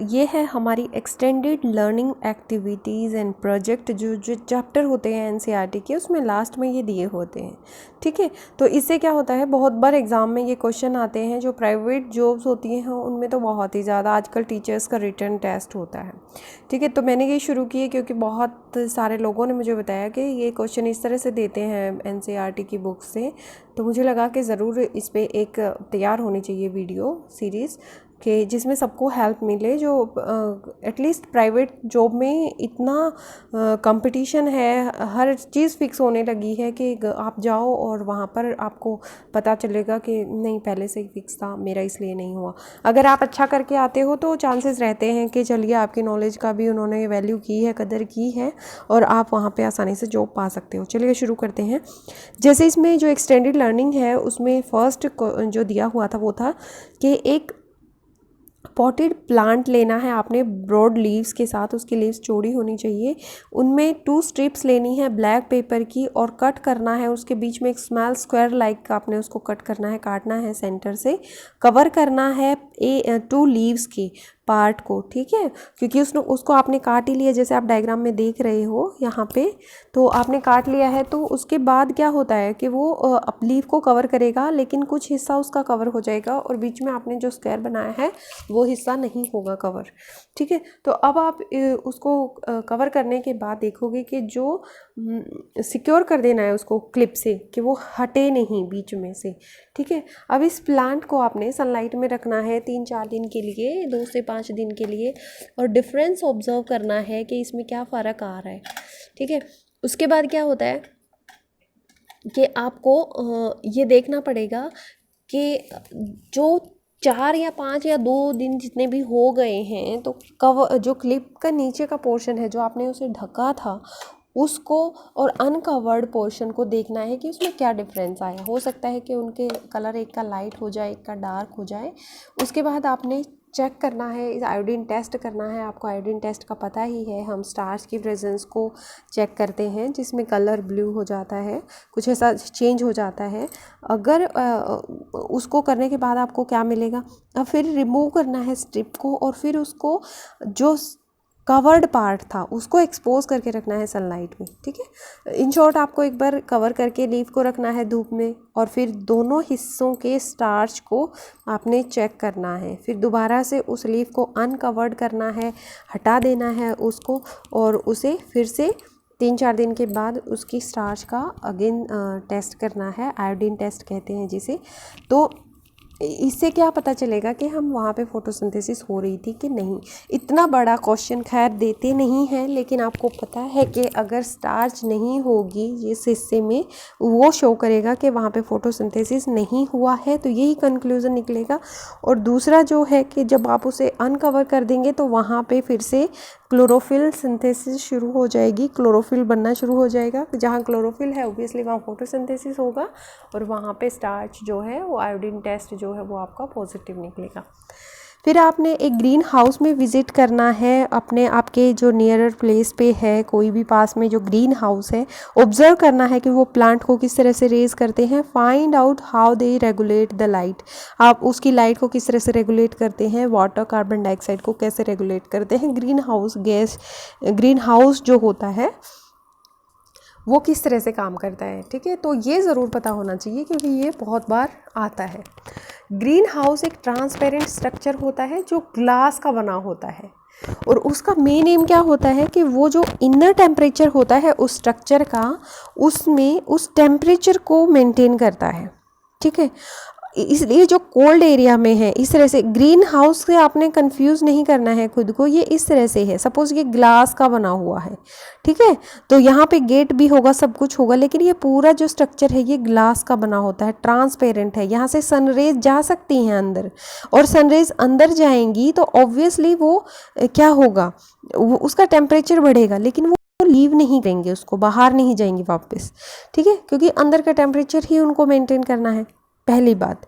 ये है हमारी extended learning activities and project जो जो चैप्टर होते हैं एनसीईआरटी के, उसमें लास्ट में ये दिए होते हैं। ठीक है, तो इससे क्या होता है, बहुत बार एग्ज़ाम में ये क्वेश्चन आते हैं। जो प्राइवेट जॉब्स होती हैं उनमें तो बहुत ही ज़्यादा आजकल टीचर्स का रिटन टेस्ट होता है। ठीक है, तो मैंने ये शुरू किए क्योंकि बहुत सारे लोगों ने मुझे बताया कि ये क्वेश्चन इस तरह से देते हैं एनसीईआरटी की बुक से, तो मुझे लगा कि ज़रूर इस पर एक तैयार होनी चाहिए वीडियो सीरीज़ कि जिसमें सबको हेल्प मिले। जो एटलीस्ट प्राइवेट जॉब में इतना कंपटीशन है, हर चीज़ फिक्स होने लगी है कि आप जाओ और वहाँ पर आपको पता चलेगा कि नहीं पहले से ही फिक्स था, मेरा इसलिए नहीं हुआ। अगर आप अच्छा करके आते हो तो चांसेस रहते हैं कि चलिए आपकी नॉलेज का भी उन्होंने वैल्यू की है, कदर की है और आप वहाँ पर आसानी से जॉब पा सकते हो। चलिए शुरू करते हैं। जैसे इसमें जो एक्सटेंडेड लर्निंग है उसमें फर्स्ट जो दिया हुआ था वो था कि एक पॉटेड प्लांट लेना है आपने ब्रॉड लीव्स के साथ, उसकी लीव्स चौड़ी होनी चाहिए। उनमें 2 स्ट्रिप्स लेनी है ब्लैक पेपर की और कट करना है, उसके बीच में एक स्मॉल स्क्वायर लाइक का आपने उसको कट करना है, काटना है सेंटर से। कवर करना है 2 लीव्स के पार्ट को। ठीक है, क्योंकि उसको आपने काट ही लिया, जैसे आप डायग्राम में देख रहे हो यहाँ पे, तो आपने काट लिया है। तो उसके बाद क्या होता है कि वो लीव को कवर करेगा लेकिन कुछ हिस्सा उसका कवर हो जाएगा और बीच में आपने जो स्क्वायर बनाया है वो हिस्सा नहीं होगा कवर। ठीक है, तो अब आप उसको कवर करने के बाद देखोगे कि जो सिक्योर कर देना है उसको क्लिप से कि वो हटे नहीं बीच में से। ठीक है, अब इस प्लांट को आपने सनलाइट में रखना है 3-4 दिन के लिए, 2 से 5 दिन के लिए, और डिफरेंस ऑब्जर्व करना है कि इसमें क्या फ़र्क आ रहा है। ठीक है, उसके बाद क्या होता है कि आपको ये देखना पड़ेगा कि जो 4 या 5 या 2 दिन जितने भी हो गए हैं तो कवर जो क्लिप का नीचे का पोर्शन है जो आपने उसे ढका था उसको और अनकवर्ड पोर्शन को देखना है कि उसमें क्या डिफरेंस आया। हो सकता है कि उनके कलर एक का लाइट हो जाए, एक का डार्क हो जाए। उसके बाद आपने चेक करना है, इस आयोडीन टेस्ट करना है। आपको आयोडीन टेस्ट का पता ही है, हम स्टार्च की प्रेजेंस को चेक करते हैं जिसमें कलर ब्लू हो जाता है, कुछ ऐसा चेंज हो जाता है। अगर उसको करने के बाद आपको क्या मिलेगा, अब फिर रिमूव करना है स्ट्रिप को और फिर उसको जो कवर्ड पार्ट था उसको एक्सपोज करके रखना है सनलाइट में। ठीक है, इन शॉर्ट आपको एक बार कवर करके लीफ को रखना है धूप में और फिर दोनों हिस्सों के स्टार्च को आपने चेक करना है। फिर दोबारा से उस लीफ को अनकवर्ड करना है, हटा देना है उसको और उसे फिर से 3-4 दिन के बाद उसकी स्टार्च का अगेन टेस्ट करना है, आयोडीन टेस्ट कहते हैं जिसे। तो इससे क्या पता चलेगा कि हम वहाँ पे फोटोसिंथेसिस हो रही थी कि नहीं। इतना बड़ा क्वेश्चन खैर देते नहीं हैं, लेकिन आपको पता है कि अगर स्टार्च नहीं होगी इस हिस्से में, वो शो करेगा कि वहाँ पे फोटोसिंथेसिस नहीं हुआ है, तो यही कंक्लूज़न निकलेगा। और दूसरा जो है कि जब आप उसे अनकवर कर देंगे तो वहाँ पे फिर से क्लोरोफिल सिंथेसिस शुरू हो जाएगी, क्लोरोफिल बनना शुरू हो जाएगा। जहाँ क्लोरोफिल है ऑब्वियसली वहाँ फोटोसिंथेसिस होगा और वहाँ पे स्टार्च जो है वो आयोडीन टेस्ट जो है वो आपका पॉजिटिव निकलेगा। फिर आपने एक ग्रीन हाउस में विज़िट करना है, अपने आपके जो नियरर प्लेस पे है कोई भी पास में जो ग्रीन हाउस है, ऑब्जर्व करना है कि वो प्लांट को किस तरह से रेज करते हैं। Find out how they regulate the light, आप उसकी लाइट को किस तरह से रेगुलेट करते हैं, वाटर कार्बन डाइऑक्साइड को कैसे रेगुलेट करते हैं, green house gas, green house जो होता है वो किस तरह से काम करता है। ठीक है, तो ये ज़रूर पता होना चाहिए क्योंकि ये बहुत बार आता है। ग्रीन हाउस एक ट्रांसपेरेंट स्ट्रक्चर होता है जो ग्लास का बना होता है और उसका मेन एम क्या होता है कि वो जो इनर टेम्परेचर होता है उस स्ट्रक्चर का, उसमें उस टेम्परेचर को मेंटेन करता है। ठीक है, इसलिए जो कोल्ड एरिया में है इस तरह से ग्रीन हाउस से आपने कंफ्यूज नहीं करना है खुद को। ये इस तरह से है, सपोज ये ग्लास का बना हुआ है, ठीक है, तो यहाँ पे गेट भी होगा, सब कुछ होगा, लेकिन ये पूरा जो स्ट्रक्चर है ये ग्लास का बना होता है, ट्रांसपेरेंट है। यहाँ से सनरेज जा सकती हैं अंदर और सनरेज अंदर जाएंगी तो ऑब्वियसली वो क्या होगा, उसका टेम्परेचर बढ़ेगा, लेकिन वो लीव नहीं करेंगे, उसको बाहर नहीं जाएंगे वापस। ठीक है, क्योंकि अंदर का टेम्परेचर ही उनको मेंटेन करना है, पहली बात।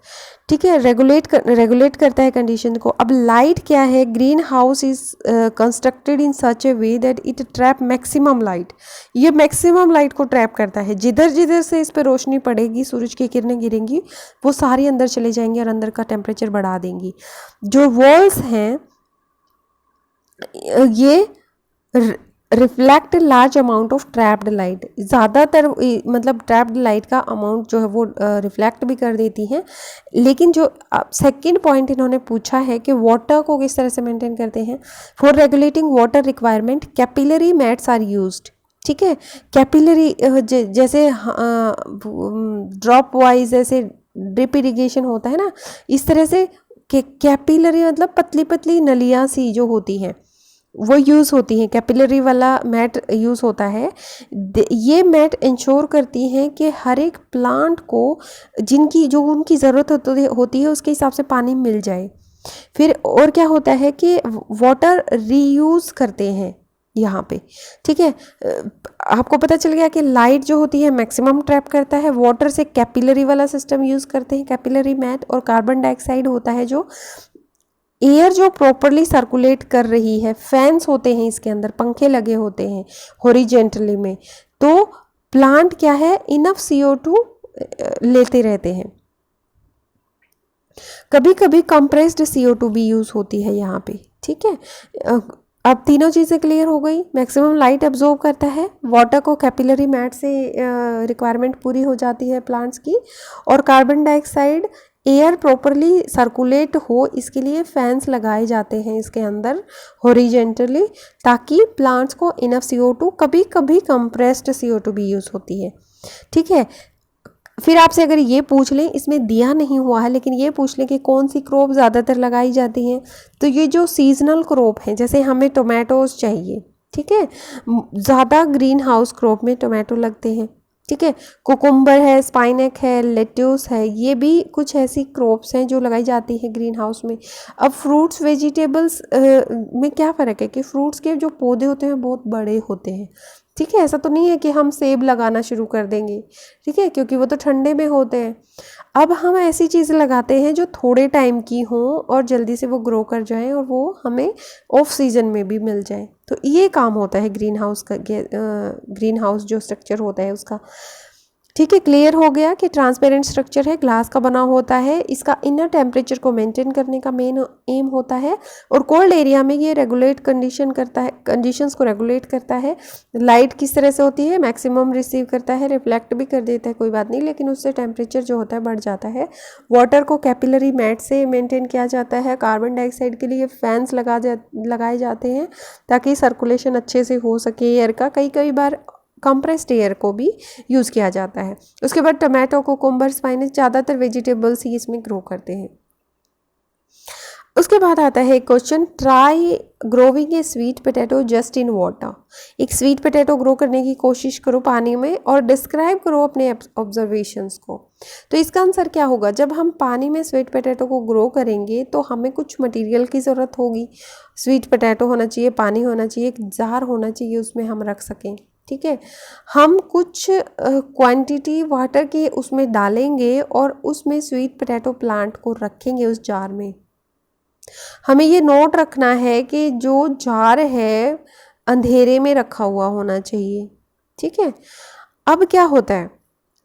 ठीक है, रेगुलेट करता है कंडीशन को। अब लाइट क्या है, green house is constructed in such A way that it trap maximum light. ये मैक्सिमम लाइट को ट्रैप करता है, जिधर जिधर से इस पर रोशनी पड़ेगी, सूरज की किरणें गिरेंगी, वो सारी अंदर चले जाएंगी और अंदर का टेम्परेचर बढ़ा देंगी। जो वॉल्स हैं ये reflect large amount of trapped light, ज़्यादातर मतलब ट्रैप्ड लाइट का अमाउंट जो है वो रिफ्लेक्ट भी कर देती हैं। लेकिन जो सेकंड पॉइंट इन्होंने पूछा है कि वाटर को किस तरह से मेंटेन करते हैं। For regulating water requirement capillary mats are used. ठीक है, कैपिलरी जैसे ड्रॉप वाइज ऐसे ड्रिप इरिगेशन होता है ना, इस तरह से कैपिलरी मतलब पतली पतली नलियाँ सी जो होती हैं वो यूज़ होती हैं, कैपिलरी वाला मैट यूज़ होता है। ये मैट इंश्योर करती हैं कि हर एक प्लांट को जिनकी जो उनकी ज़रूरत होती है उसके हिसाब से पानी मिल जाए। फिर और क्या होता है कि वाटर रीयूज़ करते हैं यहाँ पे। ठीक है, आपको पता चल गया कि लाइट जो होती है मैक्सिमम ट्रैप करता है, वाटर से कैपिलरी वाला सिस्टम यूज़ करते हैं, कैपिलरी मैट, और कार्बन डाइऑक्साइड होता है जो एयर जो प्रॉपरली सर्कुलेट कर रही है। फैंस होते हैं इसके अंदर, पंखे लगे होते हैं हॉरिजेंटली में, तो प्लांट क्या है इनफ CO2 लेते रहते हैं। कभी कभी कंप्रेस्ड CO2 भी यूज़ होती है यहाँ पे। ठीक है, अब तीनों चीज़ें क्लियर हो गई। मैक्सिमम लाइट एब्जॉर्ब करता है, वाटर को कैपिलरी मैट से रिक्वायरमेंट पूरी हो जाती है प्लांट्स की, और carbon dioxide air properly circulate हो इसके लिए फैंस लगाए जाते हैं इसके अंदर हॉरिजेंटली, ताकि प्लांट्स को इनफ CO2, कभी कभी कंप्रेस्ड CO2 भी यूज़ होती है। ठीक है, फिर आपसे अगर ये पूछ लें, इसमें दिया नहीं हुआ है लेकिन ये पूछ लें कि कौन सी क्रॉप ज़्यादातर लगाई जाती हैं, तो ये जो सीजनल क्रॉप हैं, जैसे हमें टोमेटोज़ चाहिए, ठीक है, ज़्यादा ग्रीन हाउस क्रॉप में टोमेटो लगते हैं। ठीक है, कुकुम्बर है, स्पाइनक है, लेट्यूस है, ये भी कुछ ऐसी क्रॉप्स हैं जो लगाई जाती है ग्रीन हाउस में। अब फ्रूट्स वेजिटेबल्स में क्या फ़र्क है कि फ्रूट्स के जो पौधे होते हैं बहुत बड़े होते हैं। ठीक है, ऐसा तो नहीं है कि हम सेब लगाना शुरू कर देंगे, ठीक है, क्योंकि वो तो ठंडे में होते हैं। अब हम ऐसी चीज़ें लगाते हैं जो थोड़े टाइम की हों और जल्दी से वो ग्रो कर जाएं और वो हमें ऑफ सीजन में भी मिल जाए। तो ये काम होता है ग्रीन हाउस का, ग्रीन हाउस जो स्ट्रक्चर होता है उसका। ठीक है, क्लियर हो गया कि ट्रांसपेरेंट स्ट्रक्चर है, ग्लास का बना होता है, इसका इनर टेम्परेचर को मेंटेन करने का मेन एम होता है, और कोल्ड एरिया में ये रेगुलेट कंडीशन करता है, कंडीशंस को रेगुलेट करता है। लाइट किस तरह से होती है, मैक्सिमम रिसीव करता है, रिफ्लेक्ट भी कर देता है, कोई बात नहीं, लेकिन उससे टेम्परेचर जो होता है बढ़ जाता है। वाटर को कैपिलरी मैट से मेंटेन किया जाता है। कार्बन डाइऑक्साइड के लिए फैंस लगाए जाते हैं ताकि सर्कुलेशन अच्छे से हो सके एयर का। कई बार कंप्रेस्ड एयर को भी यूज़ किया जाता है। उसके बाद टमाटो, कुकुम्बर, स्पाइनच, ज़्यादातर वेजिटेबल्स ही इसमें ग्रो करते हैं। उसके बाद आता है question, try growing A sweet potato just in water. एक स्वीट पोटैटो ग्रो करने की कोशिश करो पानी में और डिस्क्राइब करो अपने ऑब्जर्वेशंस को। तो इसका आंसर क्या होगा, जब हम पानी में स्वीट पोटैटो को ग्रो करेंगे तो हमें कुछ मटेरियल की ज़रूरत होगी। स्वीट पोटैटो होना चाहिए, पानी होना चाहिए, एक जार होना चाहिए उसमें हम रख सकें। ठीक है, हम कुछ क्वांटिटी वाटर की उसमें डालेंगे और उसमें स्वीट पोटैटो प्लांट को रखेंगे उस जार में। हमें ये नोट रखना है कि जो जार है अंधेरे में रखा हुआ होना चाहिए। ठीक है, अब क्या होता है,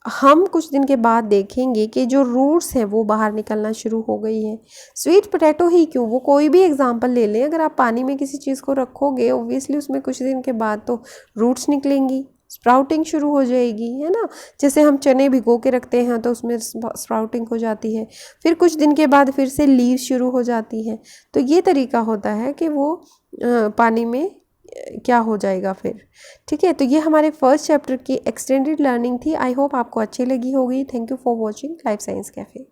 हम कुछ दिन के बाद देखेंगे कि जो रूट्स हैं वो बाहर निकलना शुरू हो गई हैं। स्वीट पोटैटो ही क्यों, वो कोई भी एग्जांपल ले लें, अगर आप पानी में किसी चीज़ को रखोगे ऑब्वियसली उसमें कुछ दिन के बाद तो रूट्स निकलेंगी, स्प्राउटिंग शुरू हो जाएगी, है ना। जैसे हम चने भिगो के रखते हैं तो उसमें स्प्राउटिंग हो जाती है, फिर कुछ दिन के बाद फिर से लीव्स शुरू हो जाती हैं। तो ये तरीका होता है कि वो पानी में क्या हो जाएगा फिर। ठीक है, तो ये हमारे फर्स्ट चैप्टर की एक्सटेंडेड लर्निंग थी। आई होप आपको अच्छी लगी होगी। Thank you for watching life science cafe.